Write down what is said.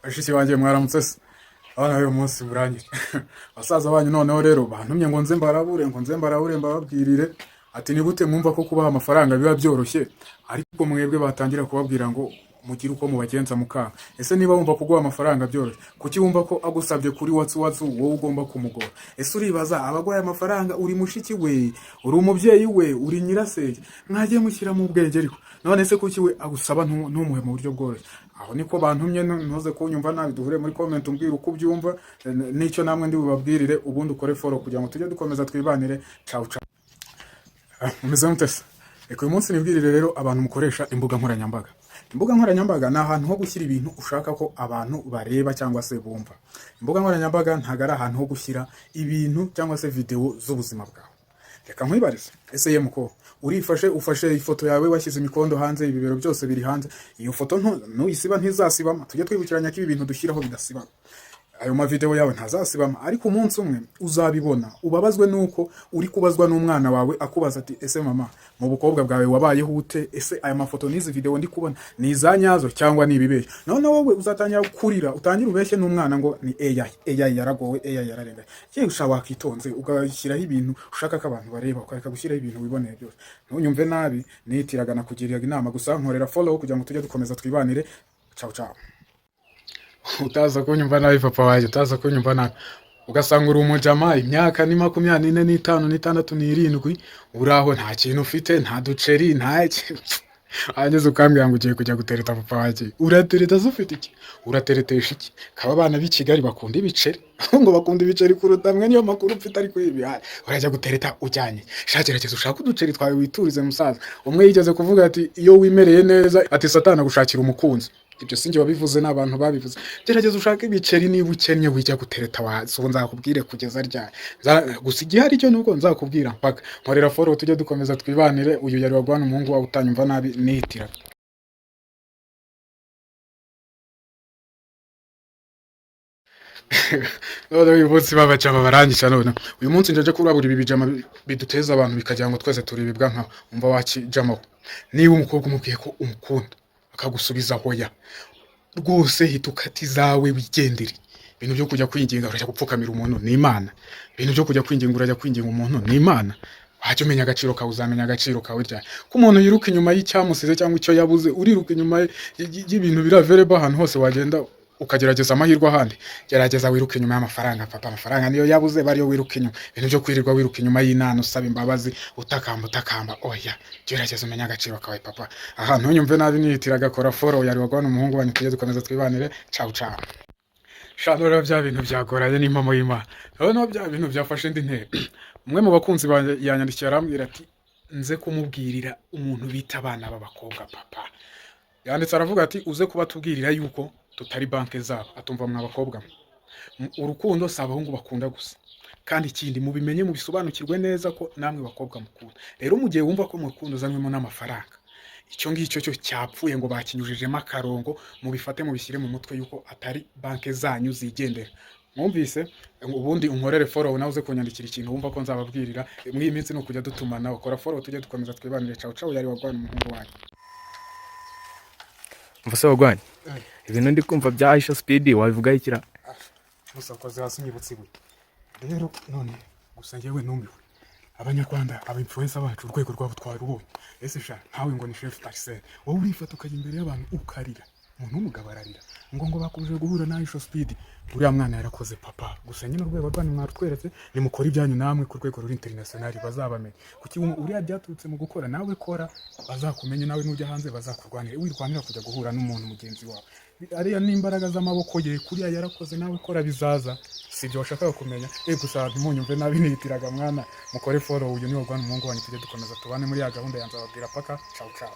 Bashiki banjye mwaramutse se abana uyu munsi burangije basaza banyu noneho rero bantumye ngo nze mbarabure mbababwirire ati ni gute mwumva ko kubaha amafaranga biba byoroshye ariko mwebwe batangira kubabwira ngo mugire uko mubagenza mukanga. Ese niba wumva kuguha amafaranga byoroshye kuki wumva ko agusabye kuri watsu wowe ugomba kumugora? Ese uribaza abaguhaye amafaranga uri mushiki we, uri umubyeyi we, uri nyirasenge, mwagiye mushyira mu bwenge ariko none se kuki we agusaba ntumuhe mu buryo bworoshye? Aho niko bantumye ntuze kunyumva nabi, duhure muri comment umbwira uko ubyumva n'icyo namwe ndi bubabwirire, ubundi ukore follow kugira ngo tujye dukomeza twibanire. Ciao ciao. Mumeze mutese. Uyu munsi nibwirire rero abantu mukoresha imbuga nkoranyambaga. Imbuga nkoranyambaga ni ahantu ho gushyira ibintu ushaka ko abantu bareba cyangwa se bumva. Imbuga nkoranyambaga ntago ari ahantu ho gushyira ibintu cyangwa se video z'ubuzima bwawe. Reka nkwibarize, ese yemuko ufashe ifoto yawe washyize imikondo hanze, ibibero byose biri hanze, iyo foto ntuyisiba ntizasibama. Tujye twibukiranya ko ibi bintu dushyiraho bidasibama. Ayo mavideo yawe ntazasibama, ariko umunsi umwe uzabibona ubabazwe nuko uri kubazwa n'umwana wawe akubaza ati ese mama mu bukobwa bwawe wabayeho ute? Ese aya mafoto n'izi video ndi kubona ni izanyazo cyangwa ni ibibeshye? None wowe uzatangira kurira, utangira ubeshye n'umwana ngo ni AI yaragowe, AI yararenga. Yewe ushaka wakitonze ugashyiraho ibintu ushaka ko abantu bareba, ukareka gushyiraho ibintu wiboneye byose. Ntunyumve nabi, nitiraga nakugiriraga inama gusa, nkorera follow kugira ngo tujye dukomeza twibanire. Ciao ciao. Utaza kunyumva nabi papa waje, utaza kunyumva nabi ugasanga uri umujama imyaka ni 24 n'itandatu n'irindwi, uraho nta kintu ufite, nta duceri, nta ageze ukambwira ngo ugiye kujya gutereta papa waje. Uratereta zufite iki? Urateretesha iki? Kaba abana b'i Kigali bakunda ibiceri ngo bakunda ibiceri kuruta mwe, niyo makuru mfite ariko ibi urajya gutereta ujyanye. Shagerageza ushaka uduceri twawe witurize musaza. Umwe yigeze kuvuga ati iyo wimereye neza ati satana gushakira umukunzi. Ibyo sinjye wabivuze n'abantu babivuze. Gerageza ushaka ibiceri niba ukennye wijya gutereta wazo, nzakubwire kugeza ryari. Gusa igihe ari cyo nuko nzakubwira mpaka. Nkorera follow tujye dukomeza twibanire. Uyu yari wagwana umuhungu wawe utanyumva nabi nihitira. Uyu munsi babacama barangisha none. Uyu munsi njaje kurabura ibi bijama biduteza abantu bikagira ngo twese turibibwa nka umva wakijamo. Niba umukobwa umubwiye ko umukunda akagusubiza hoya, rwose hitukati zawe wigendere. Ibintu byo kujya kwinginga urajya gupfukamira umuntu ni Imana. Ibintu byo kujya kwinginga urajya kwinginga umuntu ni Imana. Wajya umenya agaciro kawe, uzamenya agaciro kawe ryari. Ko umuntu yiruka inyuma y'icyamusize cyangwa icyo yabuze, uriruka inyuma y'ibintu biravereba ahantu hose wagenda ukagerageza amahirwe ahandi. Gerageza wiruka inyuma y'amafaranga papa. Amafaranga niyo yabuze bariyo wiruka inyuma. Ibintu byo kwirirwa wiruka inyuma y'inana usaba imbabazi utakamba oya. Gerageza umenya agaciro kawe papa. Aha ntunyumve nabi, nihitiraga kora follow yari wagwana umuhungu wanyu tujye dukomeza twibanire. Ciao ciao. Shanora bya bintu byagoranye n'impamo y'Imana. Noneho bya bintu byafashe indi ntera. Umwe mu bakunzi yanyandikiye arambwira ati nze kumubwirira umuntu bita abana b'abakobwa papa. Yanditse aravuga ati uze kuba tubwirira yuko tutari banke zabo. Atumva mwa bakobwa, urukundo si abahungu bakunda gusa, kandi ikindi mubimenye mubisobanukirwe neza ko namwe bakobwa mukunda. Rero mu gihe wumva ko murukundo uzanywemo n'amafaranga, icyo ngicyo cyo cyapfuye ngo bakinyujijemo akarongo, mubifate mubishyire mu mutwe yuko atari banke zanyu zigendera. Mwumvise? Ubundi unkorere follow nawe uze kunyandikira ikintu wumva ko nzababwirira. Muri iyi minsi no kujya dutumana, ukora follow tujye dukomeza twibanire. Ciao ciao. Yari wagwana umuhungu wanyu. Mvase wagwani. Ibintu ndi kumva bya Aisha Speed wabivuga ikira. Musakoze hasi nyibutse ibuye. Rero none gusa yewe numiwe. Abanyarwanda aba-influencer bacu urwego rwabo twarubonye. Ese sha ntawe ngo ni chef Taxer. Wowe urifata ukajya imbere y'abantu ukarira. Umuntu umugabo ararira. Ngo bakubuje guhura na Aisha Speed. Uriya mwana yarakoze papa. Gusa nyine urwego rwanyu mwarutweretse nimukora ibyanyu namwe ku rwego ruri international bazabamenye. Kuki uriya byaturutse mu gukora nawe kora bazakumenye, nawe nujya hanze bazakurwanira. Wirwanira kujya guhura n'umuntu mugenzi wawe. Ariya n'imbaraga z'amaboko ye kuriya yarakoze nawe kora bizaza. Sibyo washakaga kumenya. Gusa ntimunyumve nabi nihitiraga mwana. Mukore follow uyu ni wagwana umuhungu wanyu tujye dukomeza tubane muri ya gahunda yanze ababwira paka. Ciao ciao.